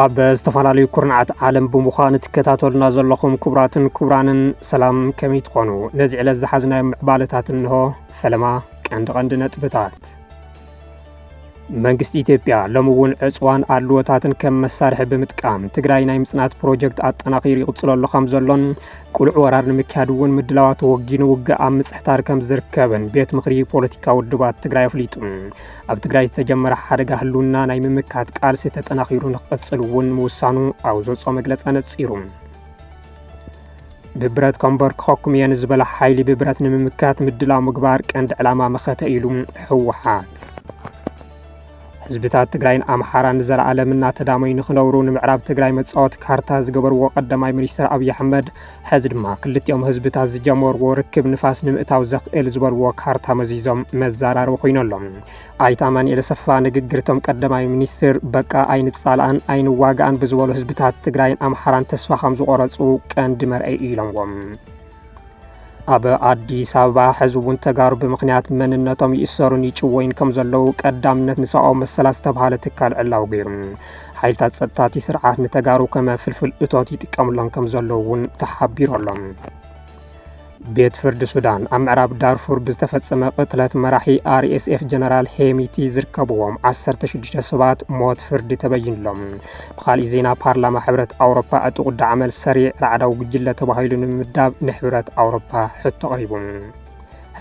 ኣብ ዝተፈላለዩ ኩርናዓት ዓለም ብምዃን ትከታተሉና ዘለኹም ክቡራትን ክቡራንን ሰላም ከመይ ትኾኑ? ነዚ ዕለት ዝሓዝናዮ ምዕባለታት እንሆ ፈለማ ቀንዲ ነጥብታት። መንግስቲ ኢትዮጵያ ሎሚ እውን ዕፅዋን ኣልወታትን ከም መሳርሒ ብምጥቃም ትግራይ ናይ ምጽናት ፕሮጀክት ኣጠናኺሩ ይቕጽለሉ ከም ዘሎን ቁልዕ ወራር ንምክያድ እውን ምድላዋት ወጊኑ ውግእ ኣብ ምጽሕታር ከም ዝርከብን ቤት ምኽሪ ፖለቲካ ውድባት ትግራይ ኣፍሊጡ። ኣብ ትግራይ ዝተጀመረ ሓደጋ ህልውና ናይ ምምካት ቃልሲ ተጠናኺሩ ንኽቕጽል እውን ምውሳኑ ኣብ ዘውፅኦ መግለጺ ነጺሩ። ብብረት ከምበር ክኸኩም እየን ዝበለ ሓይሊ ብብረት ንምምካት ምድላው ምግባር ቀንዲ ዕላማ መኸተ ኢሉ ህወሓት። ህዝብታት ትግራይን ኣምሓራን ንዘለዓለም እናተዳመዩ ንኽነብሩ ንምዕራብ ትግራይ መጻወቲ ካርታ ዝገበርዎ ቀዳማይ ሚኒስትር ኣብዪ ኣሕመድ ሕዚ ድማ ክልቲኦም ህዝብታት ዝጀመርዎ ርክብ ንፋስ ንምእታው ዘኽእል ዝበልዎ ካርታ መዚዞም መዘራረቢ ኮይነሎም። ኣይተ ኣማኒኤል ኣሰፋ ንግግርቶም ቀዳማይ ሚኒስትር በቃ ኣይንጻልኣን ኣይንዋግኣን ብዝበሉ ህዝብታት ትግራይን ኣምሓራን ተስፋ ከም ዝቆረጹ ቀንዲ መርአይ ኢሎምዎም። ኣብ ኣዲስ ኣበባ ሕዚ እውን ተጋሩ ብምኽንያት መንነቶም ይእሰሩን ይጭወይን ከም ዘለዉ ቀዳምነት ንሰብኣዊ መሰላት ዝተባሃለ ትካል ዕላው ገይሩ። ሓይልታት ጸጥታ እቲ ስርዓት ንተጋሩ ከመ ፍልፍል እቶት ይጥቀምሎም ከም ዘለዉ እውን ተሓቢሮሎም። ቤት ፍርዲ ሱዳን ኣብ ምዕራብ ዳርፉር ብዝተፈጸመ ቅትለት መራሒ RSF ጀነራል ሄሚቲ ዝርከብዎም 16 ሰባት ሞት ፍርዲ ተበይንሎም። ብኻልእ ዜና ፓርላማ ሕብረት ኣውሮፓ ዕጡቕ ዳ ዓመል ሰሪዕ ራዕዳዊ ጉጅለ ተባሂሉ ንምምዳብ ንሕብረት ኣውሮፓ ሕቶ ቀሪቡ።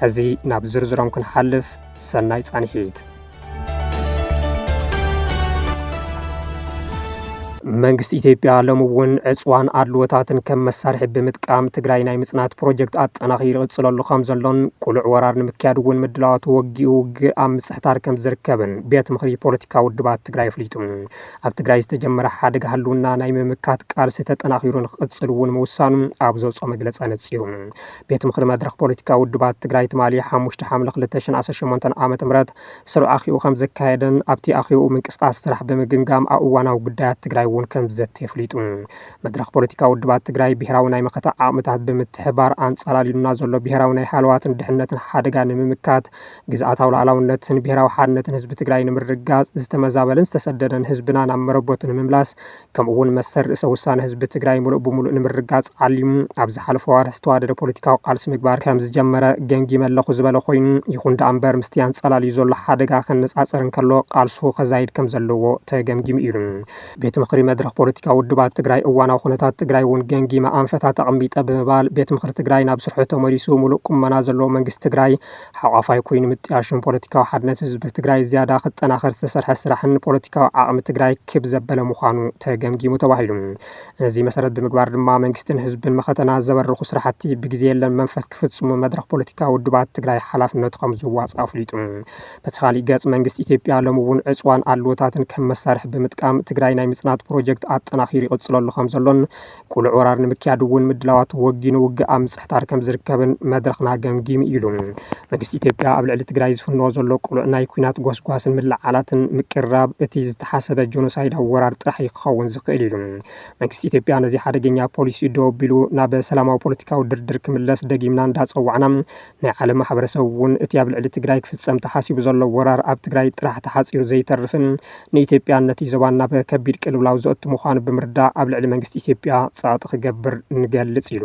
ሕዚ ናብ ዝርዝሮም ክንሓልፍ ሰናይ ጻንሒት። መንግስቲ ኢትዮጵያ ሎሚ እውን ዕፅዋን ኣድልወታትን ከም መሳርሒ ብምጥቃም ትግራይ ናይ ምጽናት ፕሮጀክት ኣጠናኺሩ ይቕጽለሉ ከም ዘሎን ቁልዕ ወራር ንምክያድ እውን ምድላዋት ወጊኡ ውግእ ኣብ ምጽሕታር ከም ዝርከብን ቤት ምኽሪ ፖለቲካ ውድባት ትግራይ ኣፍሊጡ። ኣብ ትግራይ ዝተጀመረ ሓደጋ ህልውና ናይ ምምካት ቃልሲ ተጠናኺሩ ንኽቕጽል እውን ምውሳኑ ኣብ ዘውፅኦ መግለጺ ነጺሩ። ቤት ምኽሪ መድረኽ ፖለቲካ ውድባት ትግራይ ትማሊ 5 ሓምለ 2018 ዓ.ም ስሩዕ ኣኺኡ ከም ዘካየደን ኣብቲ ኣኺኡ ምንቅስቓስ ስራሕ ብምግምጋም ኣብ እዋናዊ ጉዳያት ትግራይ እውን ከም ዘተ የፍሊጡ። መድረኽ ፖለቲካ ውድባት ትግራይ ብሄራዊ ናይ መኸታ ዓቕምታት ብምትሕባር ኣንጸላሊሉና ዘሎ ብሄራዊ ናይ ሃልዋትን ድሕነትን ሓደጋ ንምምካት ግዝኣታዊ ሉዓላውነትን ብሄራዊ ሓድነትን ህዝቢ ትግራይ ንምርጋጽ ዝተመዛበለን ዝተሰደደን ህዝብና ናብ መረቦቱ ንምምላስ ከምኡ እውን መሰር ርእሰ ውሳነ ህዝቢ ትግራይ ሙሉእ ብምሉእ ንምርጋጽ ዓሊሙ ኣብ ዝሓለፈ እዋን ዝተዋደደ ፖለቲካዊ ቃልሲ ምግባር ከም ዝጀመረ ገምጊመ ኣለኹ ዝበለ ኮይኑ ይኹን ዳ እምበር ምስቲ ኣንጸላልዩ ዘሎ ሓደጋ ከነጻጽር እንከሎ ቃልሱ ከዛይድ ከም ዘለዎ ተገምጊሙ ኢሉ። ቤት ምኽሪ መድረኽ ፖለቲካ ውድባት ትግራይ እዋናዊ ኩነታት ትግራይ እውን ገምጊመ ኣንፈታት ኣቐሚጠ ብምባል ቤት ምኽሪ ትግራይ ናብ ስርሑ ተመሊሱ ሙሉእ ቁመና ዘለዎ መንግስቲ ትግራይ ሓቋፋይ ኮይኑ ምጥያሹን ፖለቲካዊ ሓድነት ህዝቢ ትግራይ ዝያዳ ክጠናኸር ዝተሰርሐ ስራሕን ፖለቲካዊ ዓቕሚ ትግራይ ክብ ዘበለ ምዃኑ ተገምጊሙ ተባሂሉ። ነዚ መሰረት ብምግባር ድማ መንግስትን ህዝብን መኸተና ዘበርኹ ስራሕቲ ብግዜ የለን መንፈስ ክፍጽሙ መድረኽ ፖለቲካ ውድባት ትግራይ ሓላፍነቱ ከም ዝዋፅእ ኣፍሊጡ። በቲ ካሊእ ገጽ መንግስቲ ኢትዮጵያ ሎሚ እውን ዕፅዋን ኣልወታትን ከም መሳርሒ ብምጥቃም ትግራይ ናይ ምጽናት ፕሮጀክት ኣጠናኺሩ ይቕጽለሉ ከም ዘሎን ቁልዕ ወራር ንምክያድ እውን ምድላዋት ወጊኑ ውግእ ኣብ ምጽሕታር ከም ዝርከብን መድረኽና ገምጊሙ ኢሉ። መንግስቲ ኢትዮጵያ ኣብ ልዕሊ ትግራይ ዝፍንዎ ዘሎ ቁልዕ ናይ ኩናት ጎስጓስን ምልዕዓላትን ምቅራብ እቲ ዝተሓሰበ ጆኖሳይዳዊ ወራር ጥራሕ ክኸውን ዝኽእል ኢሉ። መንግስቲ ኢትዮጵያ ነዚ ሓደገኛ ፖሊሲ ደው ኣቢሉ ናብ ሰላማዊ ፖለቲካዊ ድርድር ክምለስ ደጊምና እንዳጸዋዕና ናይ ዓለም ማሕበረሰብ እውን እቲ ኣብ ልዕሊ ትግራይ ክፍጸም ተሓሲቡ ዘሎ ወራር ኣብ ትግራይ ጥራሕ ተሓጺሩ ዘይተርፍን ንኢትዮጵያ ነቲ ዞባና በከቢድ ቅልውላው ዘእቱ ምዃኑ ብምርዳእ ኣብ ልዕሊ መንግስቲ ኢትዮጵያ ጸቕጢ ክገብር ንገልጽ ኢሉ።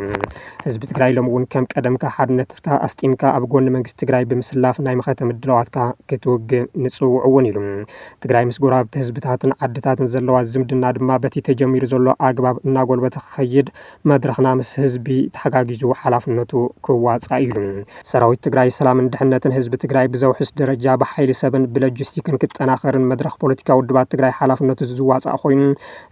ህዝቢ ትግራይ ሎሚ እውን ከም ቀደምካ ሓድነትካ ኣስጢምካ ኣብ ጎኒ መንግስቲ ትግራይ ብምስላፍ ናይ መኸተ ምድላዋትካ ክትውግእ ንጽውዕ እውን ኢሉ። ትግራይ ምስ ጎረባብቲ ህዝብታትን ዓድታትን ዘለዋ ዝምድና ድማ በቲ ተጀሚሩ ዘሎ ኣግባብ እናጎልበተ ክኸይድ መድረኽና ምስ ህዝቢ ተሓጋጊዙ ሓላፍነቱ ክዋጻእ ኢሉ። ሰራዊት ትግራይ ሰላምን ድሕነትን ህዝቢ ትግራይ ብዘውሕስ ደረጃ ብሓይሊ ሰብን ብሎጂስቲክን ክጠናኸርን መድረኽ ፖለቲካ ውድባት ትግራይ ሓላፍነቱ ዝዋጻእ ኮይኑ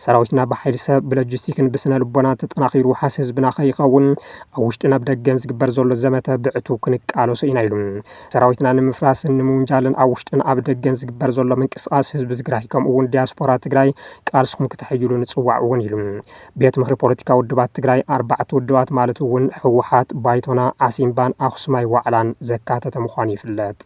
ሰራዊትና ብሓይሊ ሰብ ብሎጂስቲክን ብስነ ልቦና ተጠናኺሩ ውሓስ ህዝብና ከይኸውን ኣብ ውሽጥን ኣብ ደገን ዝግበር ዘሎ ዘመተ ብዕቱ ክንቃለሶ ኢና ኢሉ። ሰራዊትና ንምፍራስን ንምውንጃልን ኣብ ውሽጥን ኣብ ደገን ዝግበር ዘሎ ምንቅስቓስ ህዝቢ ትግራይ ከምኡ እውን ዲያስፖራ ትግራይ ቃልስኩም ክትሕይሉ ንጽዋዕ እውን ኢሉ። ቤት ምኽሪ ፖለቲካ ውድባት ትግራይ 4 ውድባት ማለት እውን ህወሓት፣ ባይቶና፣ ዓሲምባን ኣኽሱማይ ዋዕላን ዘካተተ ምዃኑ ይፍለጥ።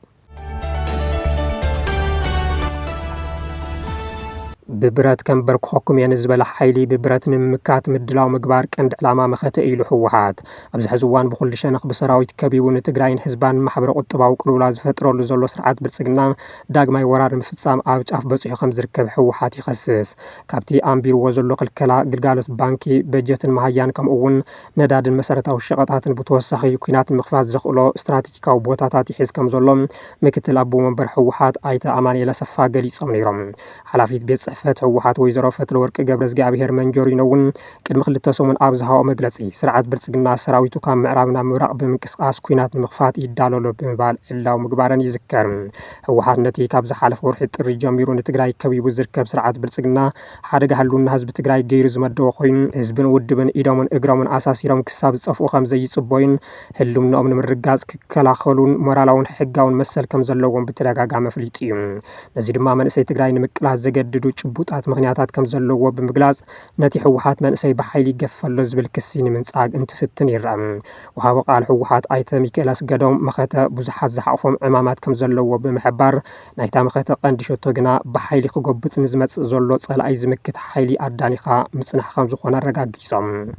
ببرات كم برك حكم ينزبل حيلي ببرات نمكات مدلاو مقبار كند علامة مخته إيلو حوحات أبز حزوان بخل شنخ بسراويت كبيبون تقراين حزبان محبر قطبا وقلولا زفترو لزولو سرعات برسقنا داق ماي ورار مفتسام أبج أفبصيح خمزر كب حوحات يخسس كابتي أمبير وزلو الكلا قلقالة بانكي بجت المهيان كم أون نداد المسارة أو الشغطات بتوسخي كينات المخفات زخلو استراتيجيكا وبوتاتات يحز كم زلوم مكتل أبو منبر حوحات آيتا أماني لسفا قليس أمنيرم حلافيت بيت صحفات حوحات ويزرو فتل ورق قبرز قابهر منجوري نون قدم خلتا سومن أبزها ومقلسي سرعات برسقنا سراويتو كام معرابنا مراق بمكسقاس كينات المخفات يدالولو بمبال إلا ومقبارن يذكر حوحات نتي كابز حالف ورحي تري جاميرو نتقراي كبيبو زركب سرعات برسقنا حارق هلون هزب تقراي غير زمدو خوين حزبن ودبن إيدامن إقرامن أساسيرم كساب صفو خمزي يصبوين هلوم نأمن من رقاز كلاخلون مرالاون حقاون مسل كم زلوون بتلاقا مفليتيون نزيد ما منسي تقراي نمكلاز زقددو چبوطات مغنياتات كم زلوو بمقلاز نتي حوحات منسي بحيلي قفلو زبل كسيني من صاق انتفتن يرأم وها وقال حوحات آيتا ميكيلاس قدوم مخاتا بزحات زحافهم عمامات كم زلوو بمحبار نايتا مخاتا قاندشو توقنا بحيلي خقوبت نزمت زلو صال أي زمكت حيلي أدانيخا مصنح خمزو خونا رقاقيسام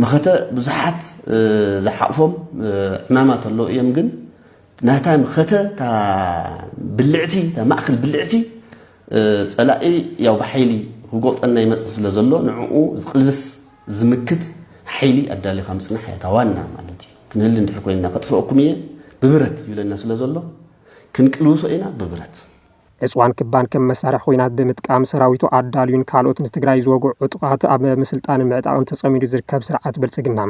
مخاتا بزحات زحافهم عمامات اللو يمقن ناتا مخاتا تا بلعتي تا مأخل بلعتي صلاقي ياو بحيلي خقوط أنا يمصص لزلو نعقو زقلبس زمكت حيلي أدالي خمسنا حياتوانا مالتي كنهل ندحكو لنا قطفوكمية ببرت يقول الناس لزلو كنقلوسو إنا ببرت እጽዋን ክባን ከም መሳርሒ ኮይናት ብምጥቃም ሰራዊቱ አዳልዩን ካልኦት ንትግራይ ዝወግዑ ዕጡቃት ኣብ ምስልጣን ምዕጣቅን ተጸሚዱ ዝርከብ ስርዓት ብልጽግና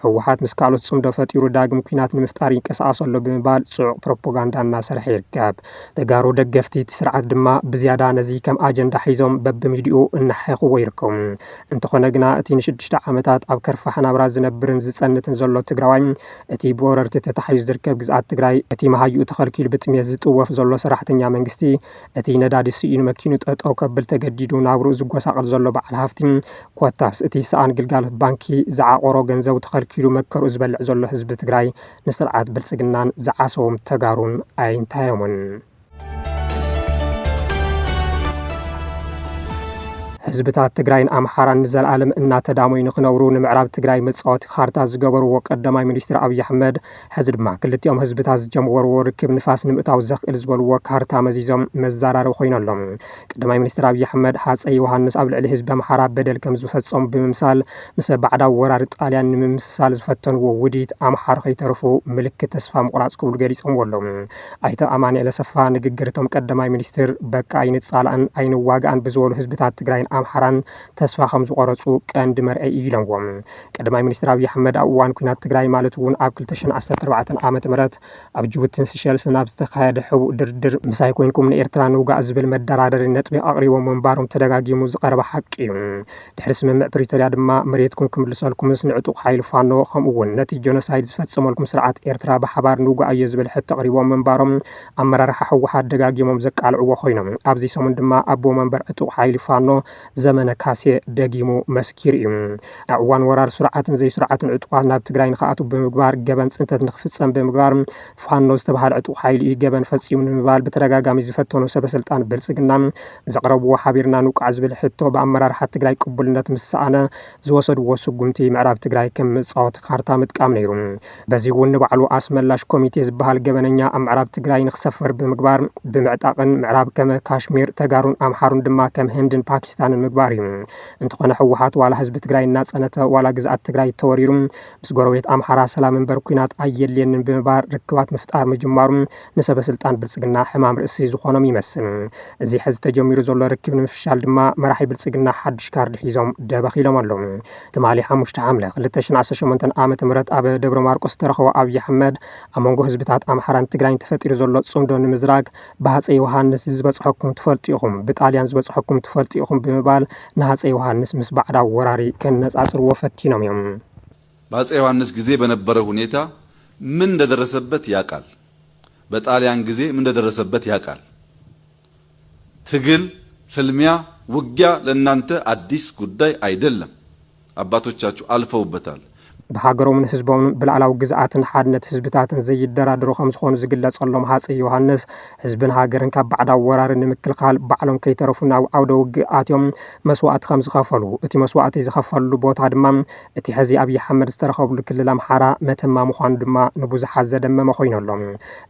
ህወሓት ምስ ካልኦት ጽምዶ ፈጢሩ ዳግም ኩናት ንምፍጣር ይንቀሳቀሰሉ ብምባል ጽዑቅ ፕሮፓጋንዳ እናሰርሐ ይርከብ። ተጋሩ ደገፍቲ ስርዓት ድማ ብዝያዳ ነዚ ከም አጀንዳ ሒዞም በብሚድኡ እናሐኽዎ ይርከቡ። እንተኾነ ግና እቲ ን6 ዓመታት ኣብ ከርፋ ሓናብራ ዝነብርን ዝጸንትን ዘሎ ትግራዋይ እቲ ብወረርቲ ተታሒዙ ዝርከብ ግዝኣት ትግራይ እቲ መሃይኡ ተኸልኪሉ ብጥሜት ዝጥወፍ ዘሎ ሰራሕተኛ መንግስቲ እቲ ነዳዲ ስኢኑ መኪኑ ጠጠው ከብል ተገዲዱ ናብሩ ዝጓሳቀል ዘሎ በዓል ሃፍቲ ኮታስ እቲ ሰኣን ግልጋሎት ባንኪ ዝዓቆሮ ገንዘብ ተኸልኪሉ መከሩ ዝበልዕ ዘሎ ህዝቢ ትግራይ ንስርዓት ብልጽግናን ዝዓሰዎም ተጋሩን ኣይንታዮምን። ህዝብታት ትግራይን አምሓራን ንዘለዓለም እናተዳሞዩ ንኽነብሩ ንምዕራብ ትግራይ መጻወቲ ካርታ ዝገበርዎ ቀዳማይ ሚኒስትር አብይ አሕመድ ሕዚ ድማ ክልቲኦም ህዝብታት ዝጀመርዎ ርክብ ንፋስ ንምእታው ዘኽእል ዝበልዎ ካርታ መዚዞም መዘራረብ ኮይኖሎም። ቀዳማይ ሚኒስትር አብይ አሕመድ ሃፀይ ዮሃንስ ኣብ ልዕሊ ህዝቢ አምሓራ በደል ከም ዝፈጸሙ ብምምሳል ምስ ባዕዳዊ ወራሪ ጣልያን ንምምስሳል ዝፈተንዎ ውዲት አምሓር ከይተርፉ ምልክት ተስፋ ምቁራጽ ክብሉ ገሊጾም ኣሎም። ኣይተ አማኑኤል አሰፋ ንግግርቶም ቀዳማይ ሚኒስትር በቃ ኣይንጻልአን ኣይንዋጋእን ብዝበሉ ህዝብታት ትግራይ አምሓራን ተስፋ ከም ዝቆረጹ ቀንዲ መርአይ ኢሎምዎም። ቀዳማይ ሚኒስትር አብይ አሕመድ ኣብ እዋን ኩናት ትግራይ ማለት እውን ኣብ 2014 ዓመተ ምህረት ኣብ ጅቡቲን ሲሸልስን ኣብ ዝተኻየደ ሕቡእ ድርድር ምሳይ ኮይንኩም ንኤርትራ ንውጋእ ዝብል መደራደሪ ነጥቢ ኣቕሪቦም ምንባሮም ተደጋጊሙ ዝቐረበ ሓቂ እዩ። ድሕሪ ስምምዕ ፕሪቶርያ ድማ መሬትኩም ክምልሰልኩምስ ንዕጡቕ ሓይሊ ፋኖ ከምኡውን ነቲ ጆኖሳይድ ዝፈጸመልኩም ስርዓት ኤርትራ ብሓባር ንውጋእ እየ ዝብል ሕቶ ኣቕሪቦም ምንባሮም ኣመራርሓ ህወሓት ደጋጊሞም ዘቃልዕዎ ኮይኖም ኣብዚ ሰሙን ድማ ኣቦ መንበር ዕጡቕ ሓይሊ ፋኖ ዘመነ ካሴ ደጊሙ መስኪር እዩ። ኣብ እዋን ወራር ስርዓትን ዘይ ስርዓትን ዕጡቃት ናብ ትግራይ ንኽኣቱ ብምግባር ገበን ጽንተት ንኽፍጸም ብምግባር ፋኖ ዝተባሃለ ዕጡቕ ሓይሊ ገበን ፈጺሙ ንምባል በተደጋጋሚ ዝፈተኑ ሰበስልጣን ብልጽግና ዘቕረብዎ ሓቢርና ንውቃዕ ዝብል ሕቶ ብኣመራርሓ ትግራይ ቅቡልነት ምስኣነ ዝወሰድዎ ስጉምቲ ምዕራብ ትግራይ ከም መጻወቲ ካርታ ምጥቃም ነይሩ። በዚ እውን ንባዕሉ ኣስመላሽ ኮሚቴ ዝበሃል ገበነኛ ኣብ ምዕራብ ትግራይ ንኽሰፍር ብምግባር ብምዕጣቕን ምዕራብ ከም ካሽሚር ተጋሩን ኣምሓሩን ድማ ከም ህንድን ፓኪስታንን ምግባር እዩ። እንተኾነ ህወሓት ዋላ ህዝቢ ትግራይ እናጸነተ ዋላ ግዝኣት ትግራይ ተወሪሩ ምስ ጎረቤት አምሓራ ሰላም እምበር ኩናት ኣየልየንን ብምባር ርክባት ምፍጣር ምጅማሩ ንሰበስልጣን ብልጽግና ሕማም ርእሲ ዝኾኖም ይመስል። እዚ ሕዚ ተጀሚሩ ዘሎ ርክብ ንምፍሻል ድማ መራሒ ብልጽግና ሓድሽ ካርዲ ሒዞም ደበኺሎም ኣለው። ትማሊ 5 ሐምለ 2018 ዓመተ ምህረት ኣብ ደብረ ማርቆስ ተረኸቦ አብይ አሕመድ ኣብ መንጎ ህዝብታት አምሓራን ትግራይን ተፈጢሩ ዘሎ ጽምዶ ንምዝራግ ብሃፀይ ዮሃንስ ዝበጽሐኩም ትፈልጡ ኢኹም ብጣልያን ዝበጽሐኩም ትፈልጡ ኢኹም ባል ናሃፀይ ዮሐንስ ምስ ባዕዳው ወራሪ ከነጻጽርዎ ፈቲኖም እዮም። በአፄ ዮሐንስ ጊዜ በነበረ ሁኔታ ምን እንደደረሰበት ያቃል። በጣሊያን ጊዜ ምን እንደደረሰበት ያቃል። ትግል፣ ፍልሚያ፣ ውጊያ ለእናንተ አዲስ ጉዳይ አይደለም። አባቶቻችሁ አልፈውበታል። ብሃገሮምን ህዝቦምን ብላዕላዊ ግዝኣትን ሓድነት ህዝብታትን ዘይደራደሩ ከም ዝኾኑ ዝግለጸሎም ሃጸይ ዮሃንስ ህዝብን ሃገርን ካብ ባዕዳዊ ወራሪ ንምክልኻል ባዕሎም ከይተረፉ ናብ ዓውደ ውግእ ኣትዮም መስዋዕቲ ከም ዝኸፈሉ እቲ መስዋዕቲ ዝኸፈሉ ቦታ ድማ እቲ ሕዚ ኣብይ ኣሕመድ ዝተረኸብሉ ክልል ኣምሓራ መተማ ምዃኑ ድማ ንብዙሓት ዘደመመ ኮይነሎም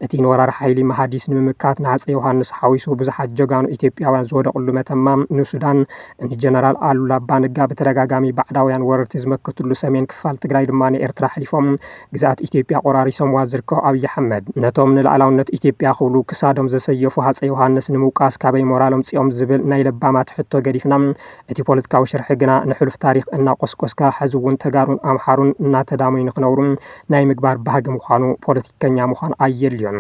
እቲ ንወራሪ ሓይሊ መሃዲስ ንምምካት ንሃጸይ ዮሃንስ ሓዊሱ ብዙሓት ጀጋኑ ኢትዮጵያውያን ዝወደቕሉ መተማ ንሱዳን ንጀነራል ኣሉላ ኣባነጋ ብተደጋጋሚ ባዕዳውያን ወረርቲ ዝመክትሉ ሰሜን ክፋል ትግራይ ድማ ንኤርትራ ሓሊፎም ግዛኣት ኢትዮጵያ ቆራሪሶምዋ ዝርከቡ ኣብይ ኣሕመድ ነቶም ንላዕላውነት ኢትዮጵያ ክብሉ ክሳዶም ዘሰየፉ ሃጸይ ዮሃንስ ንምውቃስ ካበይ ሞራሎም ጽኦም ዝብል ናይ ለባማት ሕቶ ገዲፍና እቲ ፖለቲካዊ ሽርሒ ግና ንሕሉፍ ታሪክ እናቆስቆስካ ሕዚ እውን ተጋሩን ኣምሓሩን እናተዳመዩ ንኽነብሩ ናይ ምግባር ባህጊ ምዃኑ ፖለቲከኛ ምዃኑ ኣየልዮን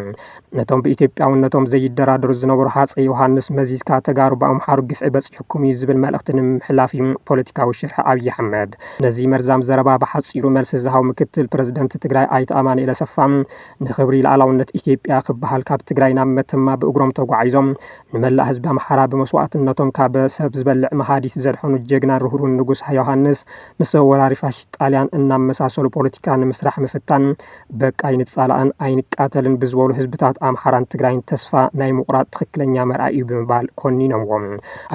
ነቶም ብኢትዮጵያውነቶም ዘይደራደሩ ዝነበሩ ሃጸይ ዮሃንስ መዚዝካ ተጋሩ ብኣምሓሩ ግፍዒ በፂሕኩም እዩ ዝብል መልእኽቲ ንምሕላፍ ፖለቲካዊ ሽርሒ ኣብይ ኣሕመድ ነዚ መርዛም ዘረባ ብሓፂሩ መልሲ ዝሃብ ምክትል ፕረዚደንት ትግራይ ኣይተ ኣማኑኤል ኣሰፋ ንኽብሪ ላዕላውነት ኢትዮጵያ ክበሃል ካብ ትግራይ ናብ መተማ ብእግሮም ተጓዒዞም ንመላእ ህዝቢ ኣምሓራ ብመስዋዕትነቶም ካብ ሰብ ዝበልዕ መሃዲስ ዘድሐኑ ጀግና ርህሩን ንጉስ ዮሃንስ ምስ ወራሪ ፋሽስት ጣልያን እናመሳሰሉ ፖለቲካ ንምስራሕ ምፍታን በቃይ ንጻላእን ኣይንቃተልን ብዝበሉ ህዝብታት ኣምሓራን ትግራይን ተስፋ ናይ ምቁራጽ ትክክለኛ መርኣይ እዩ ብምባል ኮኒኖምዎም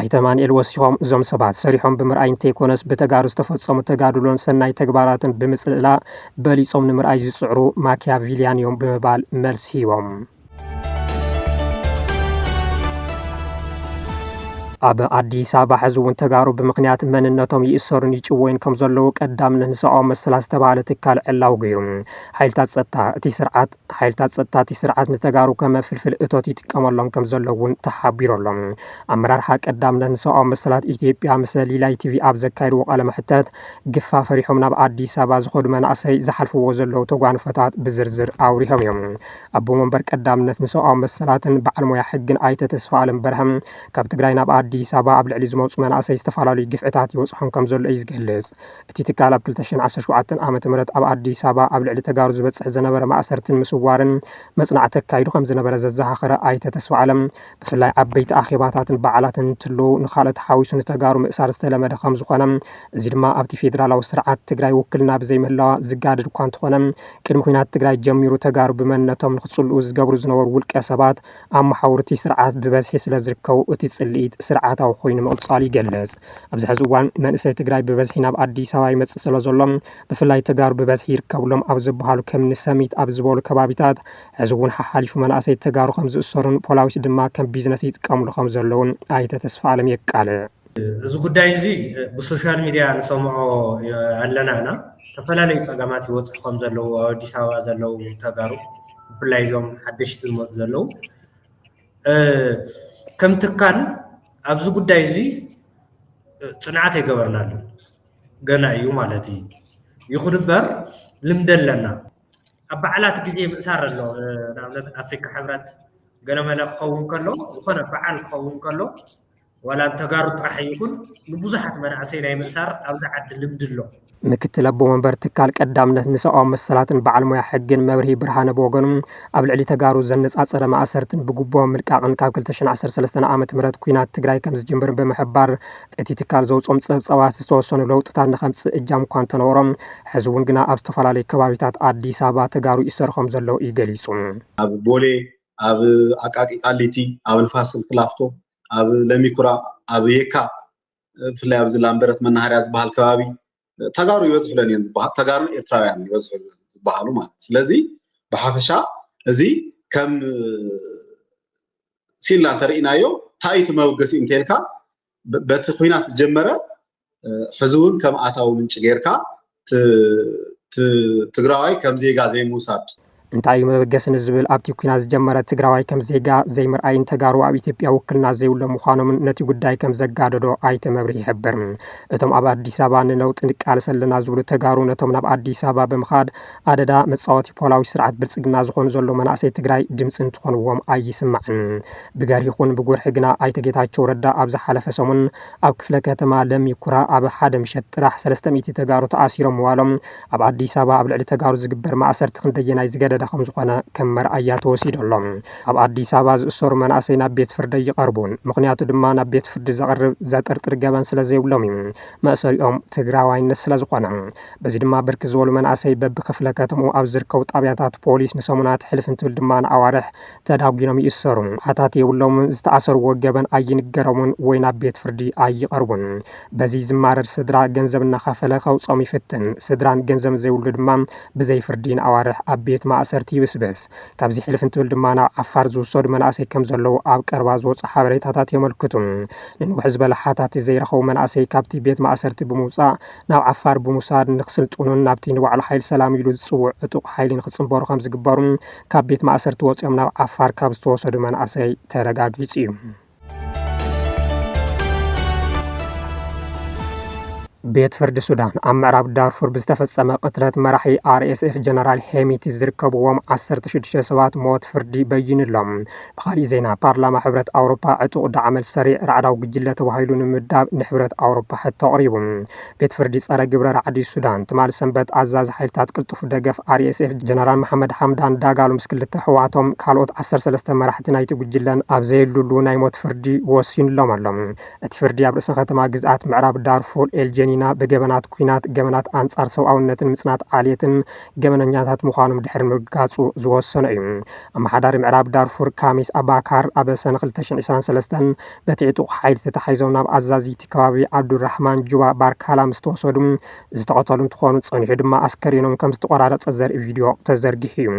ኣይተ ኣማኑኤል ወሲኾም እዞም ሰባት ሰሪሖም ብምርኣይ እንተይኮነስ ብተጋሩ ዝተፈጸሙ ተጋድሎን ሰናይ ተግባራትን ብምጽላእ በሊጾም ንምርኣይ ዝጽዕሩ ማኪያቪልያን እዮም ብምባል መልሲ ሂቦም ኣብ አዲስ ኣበባ ሕዚ እውን ተጋሩ ብምክንያት መንነቶም ይእሰሩን ይጭወይን ከም ዘለዉ ቀዳምነት ንሰብኣዊ መሰላት ዝተባሃለ ትካል ዕላው ገይሩ ሓይልታት ጸጥታ እቲ ስርዓት ንተጋሩ ከም ፍልፍል እቶት ይጥቀመሎም ከም ዘለውን ተሓቢሮሎም ኣመራርሓ ቀዳምነት ንሰብኣዊ መሰላት ኢትዮጵያ ምስ ሊላይ ቲቪ ኣብ ዘካየድዎ ቃለ መሕተት ግፋ ፈሪሖም ናብ አዲስ ኣበባ ዝኸዱ መናእሰይ ዝሓልፍዎ ዘለዉ ተጓንፈታት ብዝርዝር ኣውሪሆም እዮም ኣቦ መንበር ቀዳምነት ንሰብኣዊ መሰላትን በዓል ሞያ ሕግን ኣይተ ተስፋኣለም በርሀም ካብ ትግራይ ናብ አዲስ ኣበባ ኣብ ልዕሊ ዝመፁ መናእሰይ ዝተፈላለዩ ግፍዕታት ይወፅሖም ከም ዘሎ እዩ ዝገልጽ እቲ ትካል ኣብ 2017 ዓመተ ምህረት ኣብ አዲስ ኣበባ ኣብ ልዕሊ ተጋሩ ዝበፅሕ ዝነበረ ማእሰርትን ምስዋርን መጽናዕቲ ተካይዱ ከም ዝነበረ ዘዘኻኸረ ኣይተ ተስፋኣለም ብፍላይ ዓበይቲ ኣኼባታትን በዓላትን እንትህልው ንኻልኦት ሓዊሱ ንተጋሩ ምእሳር ዝተለመደ ከም ዝኾነ እዚ ድማ ኣብቲ ፌደራላዊ ስርዓት ትግራይ ውክልና ብዘይምህላዋ ዝጋድድ እኳ እንተኾነ ቅድሚ ኩናት ትግራይ ጀሚሩ ተጋሩ ብመንነቶም ንኽጽልኡ ዝገብሩ ዝነበሩ ውልቀ ሰባት ኣብ መሓውርቲ ስርዓት ብበዝሒ ስለ ዝርከቡ እቲ ጽልኢት ስርዓታዊ ኮይኑ ምቕጻል ይገልጽ ኣብዚ ሕዚ እዋን መንእሰይ ትግራይ ብበዝሒ ናብ አዲስ ኣበባ ይመጽእ ስለ ዘሎም ብፍላይ ተጋሩ ብበዝሒ ይርከብሎም ኣብ ዝበሃሉ ከም ንሰሚት ኣብ ዝበሉ ከባቢታት ሕዚ እውን ሓሓሊፉ መናእሰይ ተጋሩ ከም ዝእሰሩን ፖላዊስ ድማ ከም ቢዝነስ ይጥቀምሉ ከም ዘለውን ኣይተ ተስፋኣለም የቃልዕ እዚ ጉዳይ እዚ ብሶሻል ሚድያ ንሰምዖ ኣለና ኢና ተፈላለዩ ፀገማት ይወፅሑ ከም ዘለዉ አዲስ ኣበባ ዘለዉ ተጋሩ ብፍላይ ዞም ሓደሽቲ ዝመፁ ዘለዉ ከም ትካል ኣብዚ ጉዳይ እዚ ጽንዓት ይገበርናሉ ገና እዩ ማለት እዩ ይኹን እምበር ልምዲ ኣለና ኣብ በዓላት ግዜ ምእሳር ኣሎ ንኣብነት ኣፍሪካ ሕብረት ገለ መለ ክኸውን ከሎ ዝኾነ በዓል ክኸውን ከሎ ዋላ ተጋሩ ጥራሕ ይኹን ንብዙሓት መናእሰይ ናይ ምእሳር ኣብዚ ዓዲ ልምዲ ኣሎ ምክትል ኣቦ መንበር ትካል ቀዳምነት ንሰብኣዊ መሰላትን በዓል ሞያ ሕግን መብርሂ ብርሃነ ብወገኑ ኣብ ልዕሊ ተጋሩ ዘነጻጸረ ማእሰርትን ብግቦ ምልቃቕን ካብ 2013 ዓመተ ምህረት ኩናት ትግራይ ከም ዝጅምር ብምሕባር እቲ ትካል ዘውፅኦም ፀብፀባት ዝተወሰኑ ለውጥታት ንኸምፅእ እጃም እኳ እንተነበሮም ሕዚ እውን ግና ኣብ ዝተፈላለዩ ከባቢታት አዲስ ኣበባ ተጋሩ ይሰርሑ ከም ዘለዉ እዩ ገሊጹ ኣብ ቦሌ ኣብ ኣቃቂ ቃሊቲ ኣብ ንፋስ ስልክ ላፍቶ ኣብ ለሚኩራ ኣብ የካ ብፍላይ ኣብ ላምበረት መናሃርያ ዝበሃል ከባቢ ተጋሩ ይበዝሕ ብለን እየን ዝበሃል ተጋሩ ኤርትራውያን ይበዝሑ ዝበሃሉ ማለት ስለዚ ብሓፈሻ እዚ ከም ሲላ እንተርኢናዮ ታይት መውገሲ እንተልካ በቲ ኩናት ዝጀመረ ሕዚ እውን ከም ኣታዊ ምንጭ ጌርካ ትግራዋይ ከም ዜጋ ዘይምውሳድ እንታይ መበገስን ዝብል ኣብቲ ኩናት ዝጀመረ ትግራዋይ ከም ዜጋ ዘይምርኣይን ተጋሩ ኣብ ኢትዮጵያ ውክልና ዘይብሎም ምዃኖምን ነቲ ጉዳይ ከም ዘጋደዶ ኣይተ መብርሂ ይሕብር እቶም ኣብ አዲስ ኣበባ ንለውጢ ንቃለስ ኣለና ዝብሉ ተጋሩ ነቶም ናብ አዲስ ኣበባ ብምኻድ ኣደዳ መጻወቲ ፖላዊ ስርዓት ብልጽግና ዝኾኑ ዘሎ መናእሰይ ትግራይ ድምፂ እንትኾንዎም ኣይስማዕን ብገር ይኹን ብጉርሒ ግና ኣይተ ጌታቸው ረዳ ኣብ ዝሓለፈ ሰሙን ኣብ ክፍለ ከተማ ለሚኩራ ኣብ ሓደ ምሸት ጥራሕ 300 ተጋሩ ተኣሲሮም ምዋሎም ኣብ አዲስ ኣበባ ኣብ ልዕሊ ተጋሩ ዝግበር ማእሰርቲ ክንደየናይ ዝገደደ ዝወለደ ከም ዝኾነ ከም መርኣያ ተወሲዶሎም ኣብ ኣዲስ ኣበባ ዝእሰሩ መናእሰይ ናብ ቤት ፍርዲ ይቐርቡን ምክንያቱ ድማ ናብ ቤት ፍርዲ ዘቕርብ ዘጠርጥር ገበን ስለ ዘይብሎም እዩ መእሰሪኦም ትግራዋይነት ስለ ዝኾነ በዚ ድማ ብርክ ዝበሉ መናእሰይ በብክፍለ ከተምኡ ኣብ ዝርከቡ ጣብያታት ፖሊስ ንሰሙናት ሕልፍ እንትብል ድማ ንኣዋርሕ ተዳጊኖም ይእሰሩ ሓታት የብሎምን ዝተኣሰርዎ ገበን ኣይንገረሙን ወይ ናብ ቤት ፍርዲ ኣይቐርቡን በዚ ዝማረር ስድራ ገንዘብ እናኸፈለ ከውጾም ይፍትን ስድራን ገንዘብ ዘይብሉ ድማ ብዘይ ፍርዲ ንኣዋርሕ ኣብ ቤት ማእሰርቲ ይብስበስ ካብዚ ሕልፍ እንትብል ድማ ናብ ዓፋር ዝውሰዱ መናእሰይ ከም ዘለዉ ኣብ ቀረባ ዝወፁ ሓበሬታታት የመልክቱ ንንውሕ ዝበለ ሓታት ዘይረኸቡ መናእሰይ ካብቲ ቤት ማእሰርቲ ብምውፃእ ናብ ዓፋር ብምውሳድ ንክስልጡኑን ናብቲ ንባዕሉ ሓይሊ ሰላም ኢሉ ዝፅውዕ ዕጡቕ ሓይሊ ንክፅምበሩ ከም ዝግበሩ ካብ ቤት ማእሰርቲ ወፂኦም ናብ ዓፋር ካብ ዝተወሰዱ መናእሰይ ተረጋጊጹ እዩ ቤት ፍርዲ ሱዳን ኣብ ምዕራብ ዳርፉር ብዝተፈጸመ ቅትለት መራሒ RSF ጀነራል ሄሚቲ ዝርከብዎም 16 ሰባት ሞት ፍርዲ በይንሎም ብኻሊእ ዜና ፓርላማ ሕብረት ኣውሮፓ ዕጡቕ ዳዕመል ሰሪዕ ራዕዳዊ ጉጅለ ተባሂሉ ንምድብ ንሕብረት ኣውሮፓ ሕቶ ኣቕሪቡ ቤት ፍርዲ ጸረ ግብረ ራዕዲ ሱዳን ትማል ሰንበት ኣዛዚ ሓይልታት ቅልጡፍ ደገፍ RSF ጀነራል መሐመድ ሓምዳን ዳጋሎ ምስ ክልተ ሕዋቶም ካልኦት 13 መራሕቲ ናይቲ ጉጅለን ኣብ ዘየልሉ ናይ ሞት ፍርዲ ወሲኑሎም ኣሎም እቲ ፍርዲ ኣብ ርእሰ ከተማ ግዝኣት ምዕራብ ዳርፉር ኤልጀኒና በገበናት ኩናት ገበናት አንጻር ሰብኣውነትን ምጽናት ዓልየትን ገበነኛታት ምዃኖም ድሕሪ ምግጋጹ ዝወሰነ እዩ ኣመሓዳሪ ምዕራብ ዳርፉር ካሚስ ኣባካር ኣብ ሰነ 2023 በቲ ዕጡቕ ሓይሊ ተታሒዞም ናብ ኣዛዚቲ ከባቢ ዓብዱራሕማን ጁባ ባርካላ ምስ ተወሰዱ ዝተቐተሉ እንትኾኑ ጸኒሑ ድማ ኣስከሬኖም ከም ዝተቆራረጸ ዘርኢ ቪድዮ ተዘርጊሑ እዩ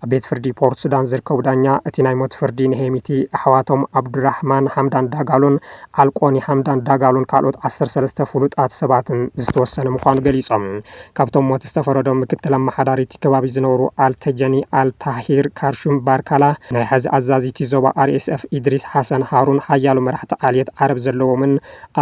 ኣብ ቤት ፍርዲ ፖርት ሱዳን ዝርከቡ ዳኛ እቲ ናይ ሞት ፍርዲ ንሄሚቲ ኣሕዋቶም ዓብዱራሕማን ሓምዳን ዳጋሎን ኣልቆኒ ሓምዳን ዳጋሎን ካልኦት 13 ፍሉጣት ሰባትን ዝተወሰነ ምዃኑ ገሊጾም ካብቶም ሞት ዝተፈረዶም ምክትል ኣመሓዳሪቲ ከባቢ ዝነበሩ ኣልተጀኒ ኣልታሂር ካርሹም ባርካላ ናይ ሕዚ ኣዛዚቲ ዞባ RSF ኢድሪስ ሓሰን ሃሩን ሓያሉ መራሕቲ ዓልየት ዓረብ ዘለዎምን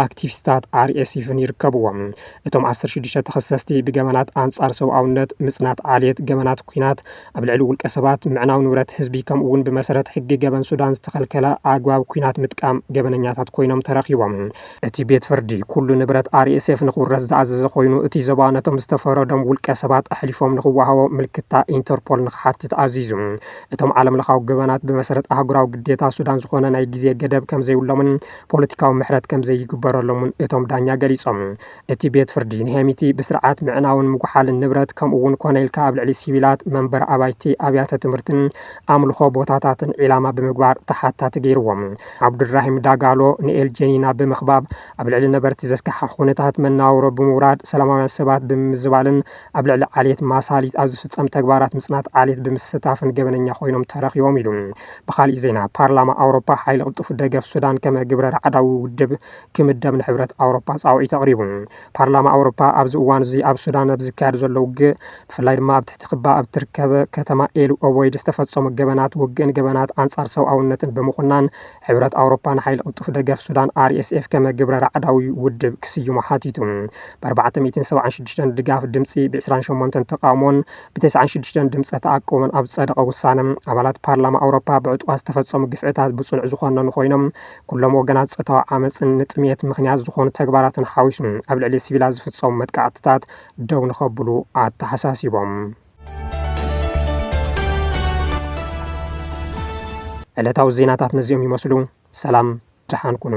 ኣክቲቪስታት RSFን ይርከብዎም እቶም 16 ተኸሰስቲ ብገበናት ኣንጻር ሰብኣውነት ምጽናት ዓልየት ገበናት ኩናት ኣብ ልዕሊ ውልቀ ሰባት ምዕናው ንብረት ህዝቢ ከምኡ እውን ብመሰረት ሕጊ ገበን ሱዳን ዝተኸልከለ ኣግባብ ኩናት ምጥቃም ገበነኛታት ኮይኖም ተረኺቦም እቲ ቤት ፍርዲ ኩሉ ንብረት RSF ንኽውረስ ዝኣዘዘ ኮይኑ እቲ ዞባ ነቶም ዝተፈረዶም ውልቀ ሰባት ኣሕሊፎም ንኽወሃቦ ምልክታ ኢንተርፖል ንኽሓትት ኣዚዙ እቶም ዓለም ለኻዊ ገበናት ብመሰረት ኣህጉራዊ ግዴታ ሱዳን ዝኾነ ናይ ግዜ ገደብ ከም ዘይብሎምን ፖለቲካዊ ምሕረት ከም ዘይግበረሎምን እቶም ዳኛ ገሊጾም እቲ ቤት ፍርዲ ንሄሚቲ ብስርዓት ምዕናውን ምጉሓልን ንብረት ከምኡ እውን ኮነ ኢልካ ኣብ ልዕሊ ሲቪላት መንበር ኣባይቲ ኣብያተ ትምህርትን ኣምልኾ ቦታታትን ዒላማ ብምግባር ተሓታቲ ገይርዎም ዓብዱራሂም ዳጋሎ ንኤልጀኒና ብምኽባብ ኣብ ልዕሊ ነበርቲ ዘስካሕክሕ ኩነታት መናወሮ ብምውራድ ሰላማውያን ሰባት ብምዝባልን ኣብ ልዕሊ ዓልየት ማሳሊት ኣብ ዝፍጸም ተግባራት ምጽናት ዓልየት ብምስታፍን ገበነኛ ኮይኖም ተረኺቦም ኢሉ ብኻሊእ ዜና ፓርላማ ኣውሮፓ ሓይሊ ቅልጡፍ ደገፍ ሱዳን ከመ ግብረ ራዕዳዊ ውድብ ክምደብ ንሕብረት ኣውሮፓ ጻውዒት ኣቕሪቡ ፓርላማ ኣውሮፓ ኣብዚ እዋን እዚ ኣብ ሱዳን ኣብ ዝካየድ ዘሎ ውግእ ብፍላይ ድማ ኣብ ትሕቲ ክባ ኣብ ትርከበ ከተማ ኤል ኦቦይድ ዝተፈጸሙ ገበናት ውግእን ገበናት ኣንጻር ሰብኣውነትን ብምኹናን ሕብረት ኣውሮፓ ንሓይሊ ቅልጡፍ ደገፍ ሱዳን RSF ከመ ግብረ ራዕዳዊ ውድብ ክስይሙ ሓቲቱ ብ476 ድጋፍ ድምፂ ብ28 ተቃውሞን ብ96 ድምፀ ተኣቅቦን ኣብ ዝጸደቐ ውሳነ ኣባላት ፓርላማ ኣውሮፓ ብዕጡቃ ዝተፈጸሙ ግፍዕታት ብጽኑዕ ዝኾነኑ ኮይኖም ኩሎም ወገናት ጾታዊ ዓመፅን ንጥምየት ምኽንያት ዝኾኑ ተግባራትን ሓዊሱ ኣብ ልዕሊ ሲቪላት ዝፍጸሙ መጥቃዕትታት ደው ንኸብሉ ኣተሓሳሲቦም ዕለታዊ ዜናታት ነዚኦም ይመስሉ ሰላም ድሓን ኩኑ